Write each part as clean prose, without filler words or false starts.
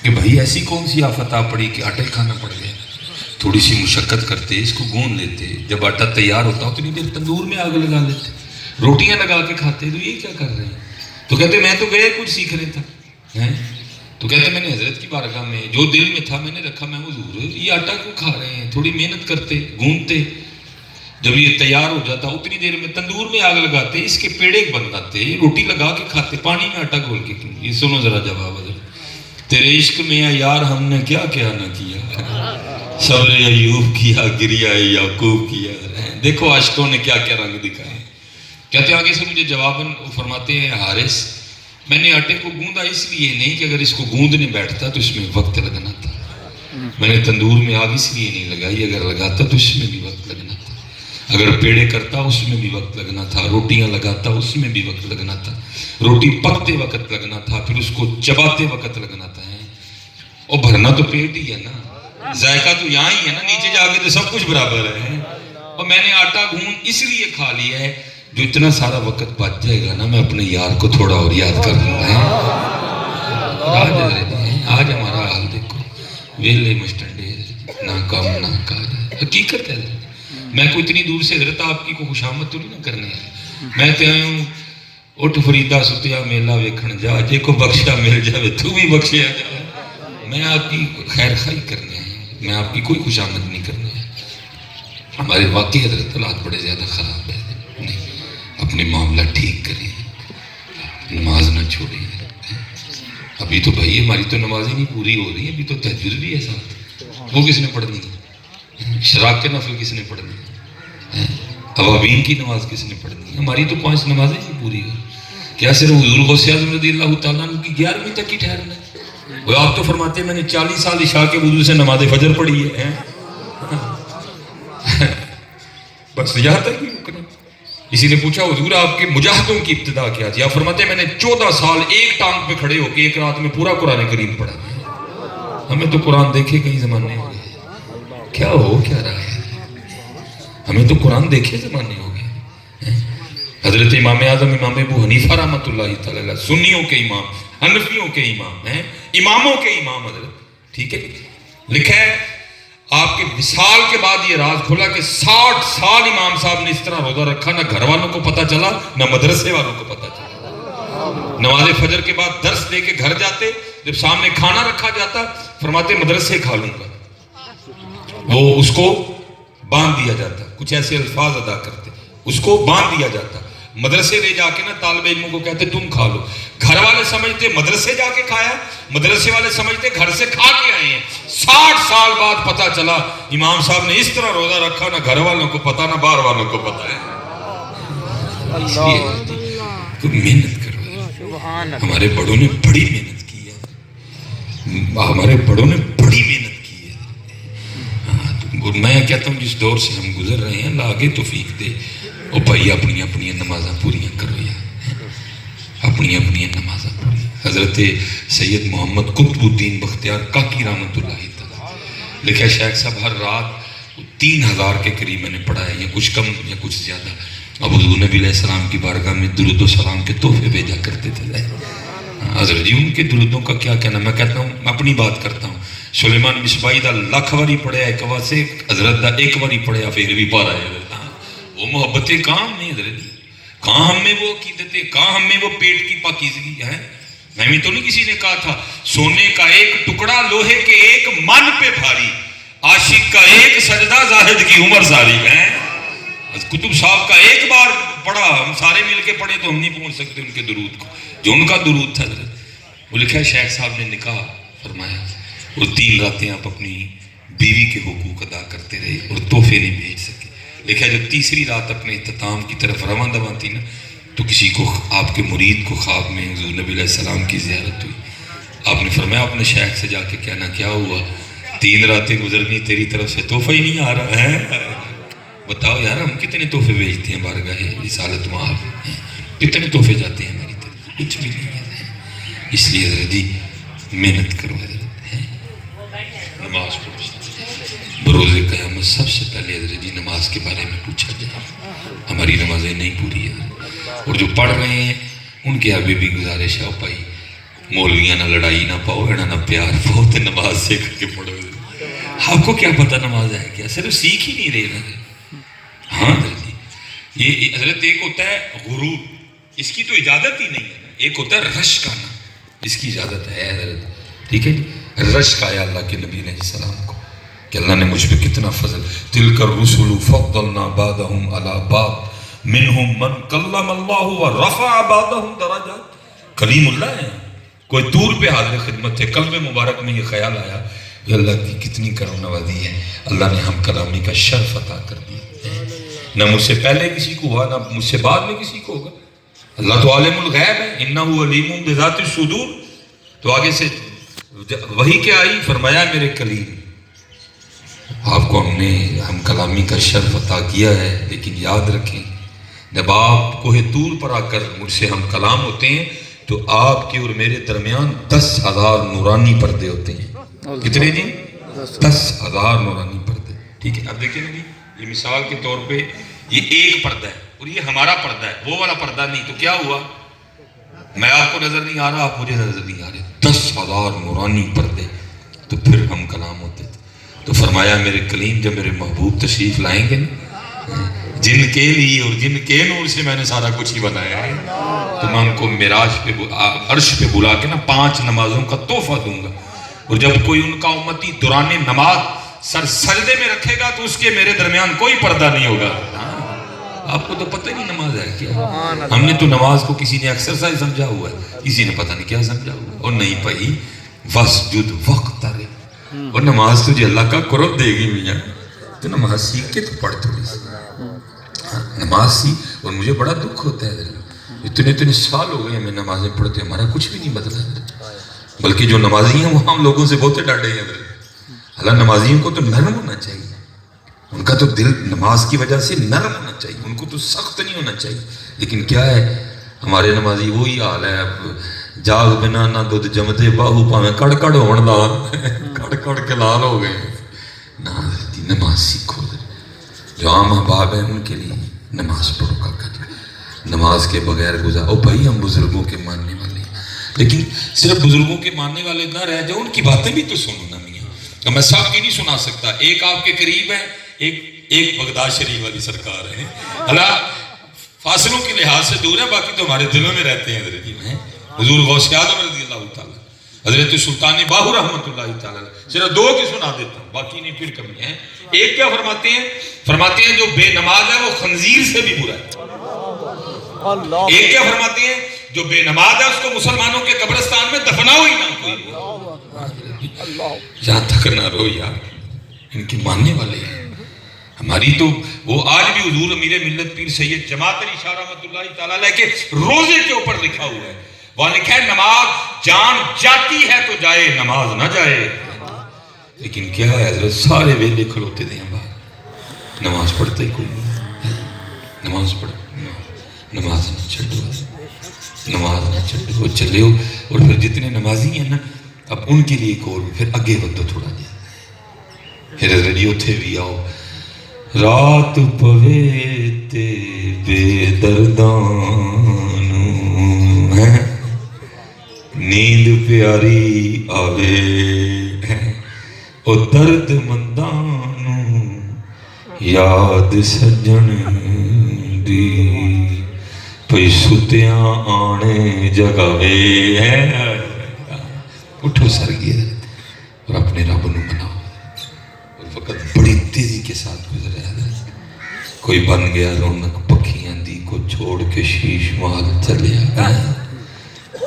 کہ بھائی ایسی کون سی آفت آ پڑی کہ آٹا ہی کھانا پڑ گیا. تھوڑی سی مشقت کرتے، اس کو گون لیتے، جب آٹا تیار ہوتا اتنی دیر تندور میں آگ لگا لیتے، روٹیاں لگا کے کھاتے. تو یہ کیا کر رہے ہیں؟ تو کہتے میں تو گئے کچھ سیکھنے تھا. تو کہتے میں نے حضرت کی بارگاہ میں جو دل میں تھا میں نے رکھا. میں حضور یہ آٹا کیوں کھا رہے ہیں؟ تھوڑی محنت کرتے، گونتے، جب یہ تیار ہو جاتا اتنی دیر میں تندور میں آگ لگاتے، اس کے پیڑے بناتے، روٹی لگا کے کھاتے، پانی میں آٹا گھول کے. یہ سنو ذرا جواب حضرت. تیرے عشق میں یار ہم نے کیا کیا نہ کیا، صبر ایوب کیا، گریہ یعقوب کیا. دیکھو عاشقوں نے کیا کیا رنگ دکھائے. کہتے آگے سے مجھے جواباً فرماتے ہیں حارث میں نے آٹے کو گوندا اس لیے نہیں کہ اگر اس کو گوندنے بیٹھتا تو اس میں وقت لگنا تھا. میں نے تندور میں آگ اس لیے نہیں لگائی، اگر لگاتا تو اس میں بھی وقت لگنا تھا. اگر پیڑے کرتا اس میں بھی وقت لگنا تھا، روٹیاں لگاتا اس میں بھی وقت لگنا تھا، روٹی پکتے وقت لگنا تھا، پھر اس کو چباتے وقت لگنا تھا. اور بھرنا تو پیٹ ہی ہے نا، ذائقہ تو یہاں ہی ہے نا، نیچے جا کے تو سب کچھ برابر ہے. اور میں نے آٹا گھون اس لیے کھا لیا ہے جو اتنا سارا وقت بچ جائے گا نا میں اپنے یار کو تھوڑا اور یاد کر لوں گا. آج ہمارا حال دیکھو، ویلے مشٹنڈے، نہ کام نہ کاج. حقیقت ہے. میں کوئی اتنی دور سے حضرت آپ کی کو خوشامد تو نہیں نہ کرنے ہے. میں تو آیا ہوں اٹھ فریدا ستیا میلہ ویکھن جا، جے کو بخشا مل جاوے تو بھی بخشیا جا. میں آپ کی خیر خواہی کرنے ہیں، میں آپ کی کوئی خوشامد نہیں کرنے ہے. ہمارے واقعی حضرت حالات بڑے زیادہ خراب ہے. نہیں، اپنے معاملہ ٹھیک کریں، نماز نہ چھوڑیں. ابھی تو بھائی ہماری تو نمازیں نہیں پوری ہو رہی ہیں، ابھی تو تہجد بھی ہے ساتھ. وہ کس نے پڑھنی ہے؟ اشراق کے نفل کس نے پڑھنی ہے؟ اوابین کی نماز کس نے پڑھنی ہے؟ ہماری تو 5 نمازیں نہیں پوری ہو. کیا صرف حضور غوث اعظم رضی اللہ تعالیٰ عنہ کی 11ویں تک ہی ٹھہرنا ہے؟ وہ آپ تو فرماتے ہیں میں نے 40 سال عشاء کے وضو سے نماز فجر پڑھی ہے. بس یہاں تک ہی رکنا. کسی نے پوچھا حضور آپ کے مجاہدوں کی ابتدا کیا تھی؟ آپ فرماتے ہیں میں نے 14 سال ایک ٹانگ پہ کھڑے ہو کے ایک رات میں پورا قرآن کریم پڑھا. ہمیں تو قرآن دیکھے کئی زمانے ہو گئے، کیا ہو کیا رہا ہے؟ ہمیں تو قرآن دیکھے زمانے ہو گئے. حضرت امام اعظم امام ابو حنیفہ رحمۃ اللہ تعالی سنیوں کے امام، حنفیوں کے امام ہیں، اماموں کے امام حضرت. ٹھیک ہے، لکھا ہے آپ کے وصال کے بعد یہ راز کھلا کہ 60 سال امام صاحب نے اس طرح روزہ رکھا، نہ گھر والوں کو پتہ چلا نہ مدرسے والوں کو پتہ چلا. نماز فجر کے بعد درس دے کے گھر جاتے، جب سامنے کھانا رکھا جاتا فرماتے مدرسے کھا لوں گا. وہ اس کو باندھ دیا جاتا، کچھ ایسے الفاظ ادا کرتے، اس کو باندھ دیا جاتا. مدرسے لے جا کے نا طالب علموں کو کہتے تم کھا لو. گھر والے سمجھتے مدرسے جا کے کھایا، مدرسے والے سمجھتے گھر سے کھا کے آئے ہیں. 60 سال بعد پتہ چلا امام صاحب نے اس طرح روزہ رکھا، نہ گھر والوں کو پتہ نہ باہر والوں کو پتہ ہے. اس لیے کوئی محنت کرو. ہمارے بڑوں نے بڑی محنت کی ہے، ہمارے بڑوں نے بڑی محنت کی ہے. میں کہتا ہوں جس دور سے ہم گزر رہے ہیں اللہ آگے توفیق دے. اور بھائی اپنی اپنی نمازاں پوریاں کرو یار، اپنی اپنی نمازاں پوری. حضرت سید محمد قطب الدین بختیار کاکی رحمۃ اللہ تعالیٰ لکھا شیخ صاحب ہر رات 3000 کے قریب میں نے پڑھا ہے، یا کچھ کم یا کچھ زیادہ. اب حضور نبی علیہ السلام کی بارگاہ میں درود و سلام کے تحفے بھیجا کرتے تھے. حضرت جی ان کے درودوں کا کیا کہنا. میں کہتا ہوں میں اپنی بات کرتا ہوں، سلیمان مصباحی دا لکھ واری پڑھیا ایک واسے، حضرت دا ایک واری پڑھیا پھر بھی پا رہا ہے. وہ محبتیں کہاں ہم نے حضرت جی، کہاں ہم میں وہ عقیدتیں، کہاں ہم میں وہ پیٹ کی پاکیزگی ہے. میں بھی تو نہیں کسی نے کہا تھا سونے کا ایک ٹکڑا لوہے کے ایک من پہ بھاری، عاشق کا ایک سجدہ زاہد کی عمر ساری ہے. کتب صاحب کا ایک بار پڑھا، ہم سارے مل کے پڑھے تو ہم نہیں پہنچ سکتے ان کے درود کو جو ان کا درود تھا حضرت. وہ لکھا ہے شیخ صاحب نے نکاح فرمایا اور 3 راتیں آپ اپنی بیوی کے حقوق ادا کرتے رہے اور تحفے نہیں بھیج سکے. لکھا جب تیسری رات اپنے اختتام کی طرف رواں دواں تھی نا تو کسی کو آپ کے مرید کو خواب میں حضور نبی علیہ السلام کی زیارت ہوئی. آپ نے فرمایا اپنے شیخ سے جا کے کہنا کیا ہوا، 3 راتیں گزر گئی تیری طرف سے تحفہ ہی نہیں آ رہا ہے. بتاؤ یار ہم کتنے تحفے بھیجتے ہیں بارگاہ رسالت میں، آپ کتنے تحفے جاتے ہیں ہماری طرف، کچھ بھی نہیں ہے. اس لیے حضرت جی محنت کرو حضرت، نماز پڑھو. بروز قیامت سب سے پہلے حضرت جی نماز کے بارے میں پوچھا جائے. ہماری نمازیں نہیں پوری ہیں اور جو پڑھ رہے ہیں ان کے آگے بھی گزارش ہے بھائی مولویاں نہ لڑائی نہ پاؤ نہ پیار پاؤ تو نماز سیکھ کے پڑھو. آپ کو کیا پتا نماز ہے کیا؟ صرف سیکھ ہی نہیں رہے نا. ہاں حضرت جی، یہ حضرت ایک ہوتا ہے غرور، اس کی تو اجازت ہی نہیں ہے. ایک ہوتا ہے رشک آنا، اس کی اجازت ہے حضرت. ٹھیک ہے جی، رشک آیا اللہ کے نبی علیہ السلام کو کہ اللہ نے مجھ پہ کتنا فضل. تلک الرسل فضلنا بعضهم علی بعض منہم من کلم اللہ ورفع بعضهم درجات. کلیم اللہ ہے، کوئی دور پہ حاضر خدمت تھے، قلب مبارک میں یہ خیال آیا کہ اللہ کی کتنی کرم نوازی ہے، اللہ نے ہم کلامی کا شرف عطا کر دیا. نہ مجھ سے پہلے کسی کو ہوا نہ مجھ سے بعد میں کسی کو ہوگا. اللہ تو عالم الغیب ہے، انہ علیم بذات الصدور. تو آگے سے وہی کیا آئی، فرمایا میرے کلیم آپ کو ہم کلامی کا شرف عطا کیا ہے، لیکن یاد رکھیں جب آپ کوہ طور پر آ کر مجھ سے ہم کلام ہوتے ہیں تو آپ کے اور میرے درمیان 10,000 نورانی پردے ہوتے ہیں. کتنے جی؟ 10,000 نورانی پردے. ٹھیک ہے، اب دیکھیں جی، یہ مثال کے طور پہ یہ ایک پردہ ہے اور یہ ہمارا پردہ ہے، وہ والا پردہ نہیں. تو کیا ہوا؟ میں آپ کو نظر نہیں آ رہا، آپ مجھے نظر نہیں آ رہے. 10,000 نورانی پردے. تو پھر ہم کلام ہوتے تھے. تو فرمایا میرے کلیم جب میرے محبوب تشریف لائیں گے جن کے لیے اور جن کے نور سے میں نے سارا کچھ ہی بنایا ہے، تو میں ان کو معراج پہ عرش پہ بلا کے نا 5 نمازوں کا تحفہ دوں گا. اور جب کوئی ان کا امتی دوران نماز سر سجدے میں رکھے گا تو اس کے میرے درمیان کوئی پردہ نہیں ہوگا. آپ کو تو پتہ نہیں نماز ہے کیا. ہم نے تو نماز کو کسی نے ایکسرسائز سمجھا ہوا ہے، کسی نے پتہ نہیں کیا سمجھا ہوا ہے. اور نہیں بھائی وسجد وقترب، اور نماز تجھے اللہ کا قرب دے گی میاں. تو نماز سیکھ کے تو پڑھ تھوڑی سی نماز سیکھ. اور مجھے بڑا دکھ ہوتا ہے اتنے سال ہو گئے ہمیں نمازیں پڑھتے، ہمارا کچھ بھی نہیں بدلا. بلکہ جو نمازی ہیں وہ ہم لوگوں سے بہت ڈانٹے ہیں. اللہ نمازیوں کو تو نرم ہونا چاہیے، ان کا تو دل نماز کی وجہ سے نرم ہونا چاہیے، ان کو تو سخت نہیں ہونا چاہیے. لیکن کیا ہے ہمارے نمازی وہی حال ہے. اب جاگ بنا نہ دودھ جمتے باہو پاویں کڑ کڑ ہون لال کڑ کڑ کے لال ہو گئے. نماز سیکھو. جو عام احباب ہیں ان کے لیے نماز پڑھو کا کر. نماز کے بغیر گزارو. بھائی ہم بزرگوں کے ماننے والے ہیں، لیکن صرف بزرگوں کے ماننے والے نہ رہ جاؤ، ان کی باتیں بھی تو سنو نا میاں. میں سب کی نہیں سنا سکتا. ایک آپ کے قریب ہے، ایک بغداد شریف والی سرکار ہے. اللہ فاصلوں کے لحاظ سے دور ہے، باقی تو ہمارے دلوں میں رہتے ہیں. حضرت جی ہیں حضور غوث اعظم رضی اللہ تعالیٰ، حضرت سلطان باہو رحمۃ اللہ تعالیٰ. صرف 2 کی سنا دیتا ہوں، باقی نہیں پھر کمی ہے. ایک کیا فرماتے ہیں؟ فرماتے ہیں جو بے نماز ہے وہ خنزیر سے بھی برا ہے. ایک کیا فرماتے ہیں؟ جو بے نماز ہے اس کو مسلمانوں کے قبرستان میں دفناؤ ہی نہ کوئی. یہاں تک نہ رو یار، ان کی ماننے والے ہیں. ہماری تو وہ آج بھی حضور امیر ملت پیر سید جماعت علی شاہ رحمۃ اللہ تعالیٰ علیہ کے روزے کے اوپر لکھا ہوا ہے، وہاں لکھا ہے نماز جان جاتی ہے تو جائے، نماز نہ جائے. لیکن کیا ہے حضرت سارے ویلے کھلوتے تھے ہم باہر، نماز پڑھتے ہی کوئی نہیں. نماز پڑھ، نماز نہ چھڈو، نماز نہ چھڈو، چلے ہو. اور پھر جتنے نمازی ہیں نا اب ان کے لیے کول پھر اگے ودو تھوڑا جا. پھر حضرت جی اتھے بھی آؤ. رات پوے تے بے دردانو نیند پیاری آوے، او درد مندانو یاد سجن دی پئی ستیاں آنے جگاوے. اٹھو سر گئے اور اپنے رب نو مناؤ. اور وقت بڑی تیزی کے ساتھ گزرے. کوئی بن گیا رونق پکھیاں دی کو چھوڑ کے شیش محل چلیا،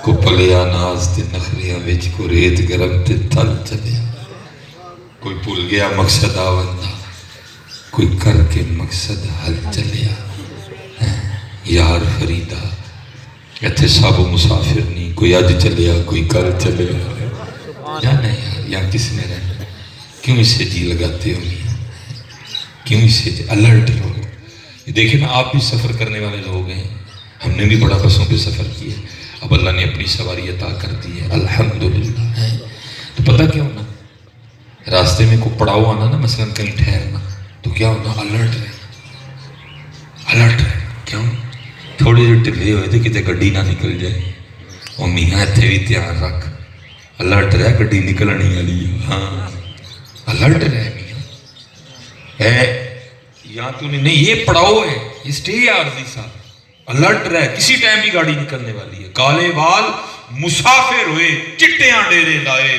کو پلیا ناز تے نخریاں وچ کو ریت گرم تے تھل چلیا. کوئی بھول گیا مقصد آوندا، کوئی کر کے مقصد حل چلیا. یار فریدہ ایتھے سب مسافر نہیں، کوئی اج چلیا کوئی کل چلیا. جانا یار یہاں کس نے رہنا؟ کیوں اسے جی لگاتے ہو میاں؟ کیوں اسے الرٹ رہو؟ یہ دیکھیں نا آپ بھی سفر کرنے والے لوگ ہیں، ہم نے بھی بڑا بسوں پہ سفر کیا، اب اللہ نے اپنی سواری عطا کر دی ہے الحمدللہ. تو پتہ کیا ہونا، راستے میں کوئی پڑاؤ آنا نا، مثلا کہیں ٹھہرنا، تو کیا ہونا الرٹ رہنا. الرٹ رہنا کیوں؟ تھوڑے جو ٹھلے ہوئے تھے کتے گڈی نہ نکل جائے. وہ میاں اتنے بھی دھیان رکھ، الرٹ رہ، گڈی نکلنی والی، ہاں الرٹ رہ میاں، ہے یا تو نہیں یہ پڑاؤ ہے، یہ سٹے عارضی صاحب، الرٹ رہ، کسی ٹائم بھی گاڑی نکلنے والی ہے۔ کالے وال مسافر ہوئے، چٹیاں ڈیرے لائے،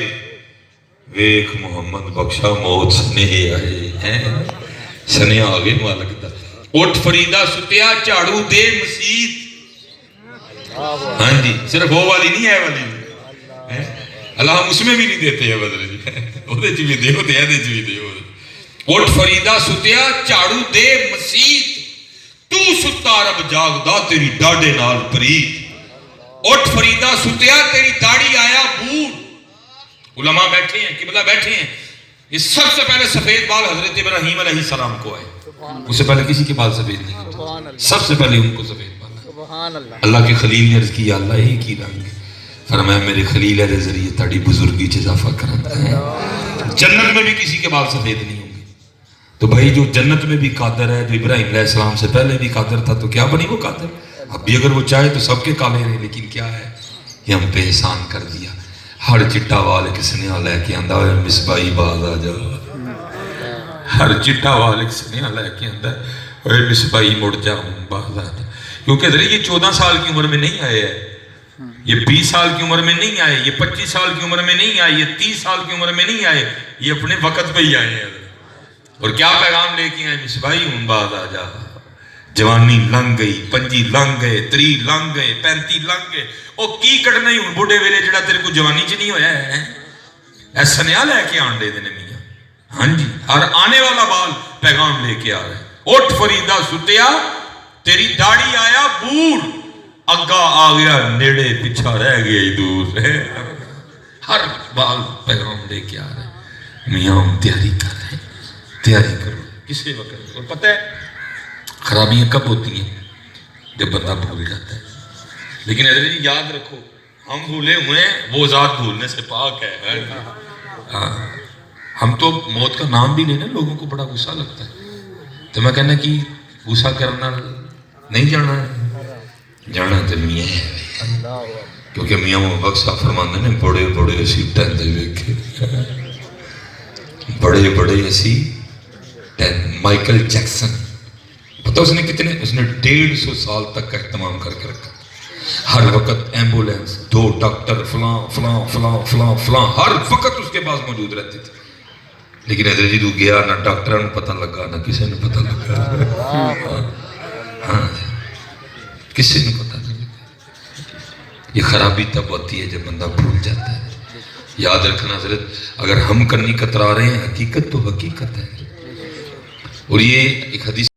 ویخ محمد بخشا موت سنے آئے ہیں، سنے آگے مالک دا، اٹھ فریدہ ستیا جھاڑو دے مسیت، ہاں جی صرف وہ والی نہیں ہے والی، اللہ ہم اس میں بھی نہیں دیتے ہیں بدر جی، وہ دے چوی دے ہوتے ہیں، دے چوی دے ہوتے، اٹھ فریدہ ستیا جھاڑو دے مسیت، تو ستا رب جاگدا تیری ڈاڈے نال پریت، اٹھ فریدہ ستیا تیری داڑھی آیا بور، علماء بیٹھے ہیں، قبلہ بیٹھے ہیں، یہ سب سے پہلے سفید بال حضرت ابراہیم علیہ السلام کو آئے، اس سے پہلے کسی کے بال سفید نہیں ہوتے، سب سے پہلے ان کو سفید بال آئے۔ اللہ کے خلیل نے عرض کیا اللہ ہی کی رنگ، فرمایا میرے خلیل ہے ذریعے تاڑی بزرگی چھ اضافہ کرتا ہے، جنت میں بھی کسی کے بال سفید نہیں ہوں گے، تو بھائی جو جنت میں بھی قادر ہے، جو ابراہیم علیہ السلام سے پہلے بھی قادر تھا، تو کیا بنی وہ قادر؟ اب بھی اگر وہ چاہے تو سب کے کالے رہے، لیکن کیا ہے یہ ہم پہ احسان کر دیا، ہر چٹا وال ایک سنیا لے کے آندا ہے مصباحی باز آ جا، ہر چٹا وال ایک سنیا لے کے آندا ہے اے مصباحی مڑ جا باز آ جا، کیونکہ ذرا یہ 14 سال کی عمر میں نہیں آئے ہیں، یہ 20 سال کی عمر میں نہیں آئے، یہ 25 سال کی عمر میں نہیں آئے، یہ 30 سال کی عمر میں نہیں آئے، یہ اپنے وقت پہ ہی آئے ہیں، اور کیا پیغام لے کے آئے؟ مصباحی ہوں باز آ جا، جوانی لنگ گئی، 25 لنگ گئے، 30 لنگ گئے، 35 لنگ گئے، او کی کٹنا ہی ہوں بوڑھے ویلے جڑا تیرے کو جوانی چ نہیں ہویا ہے، ایسا نیا لے کے آن دے دینے میاں، ہاں جی، اور آنے والا بال پیغام لے کے آ رہا ہے، اٹھ فریدہ ستیا تیری داڑھی آیا بور، اگا آ گیا نیڑے پیچھا رہ گیا ہی دور، ہر بال پیغام لے کے آ رہا ہے، میاں ہم تیاری کر رہے ہیں، تیاری کرو کسی وقت، اور پتہ ہے خرابیاں کب ہوتی ہیں؟ جب بندہ بھول جاتا ہے، لیکن حضرت جی یاد رکھو ہم بھولے ہوئے ہیں، وہ ذات بھولنے سے پاک ہے، ہم تو موت کا نام بھی لینا لوگوں کو بڑا غصہ لگتا ہے، تو میں کہنا کہ غصہ کرنا نہیں جانا ہے، جانا تو میاں ہے، کیونکہ میاں محمد صاحب فرماندے نے بڑے بڑے اسی ٹہندے ویکھے، بڑے بڑے اسی مائیکل جیکسن، پتہ اس نے کتنے، اس نے 150 سال تک کا اہتمام کر کے رکھا، ہر وقت ایمبولینس، 2 ڈاکٹر، فلاں فلاں فلاں فلاں فلاں ہر وقت اس کے پاس موجود رہتے تھے، لیکن حضرت جی تو گیا نہ ڈاکٹروں نے پتہ لگا نہ کسی نے پتہ لگا، ہاں کسی نے پتہ نہیں لگا، یہ خرابی تب ہوتی ہے جب بندہ بھول جاتا ہے، یاد رکھنا حضرت اگر ہم کرنی کترا رہے ہیں، حقیقت تو حقیقت ہے، اور یہ ایک حدیث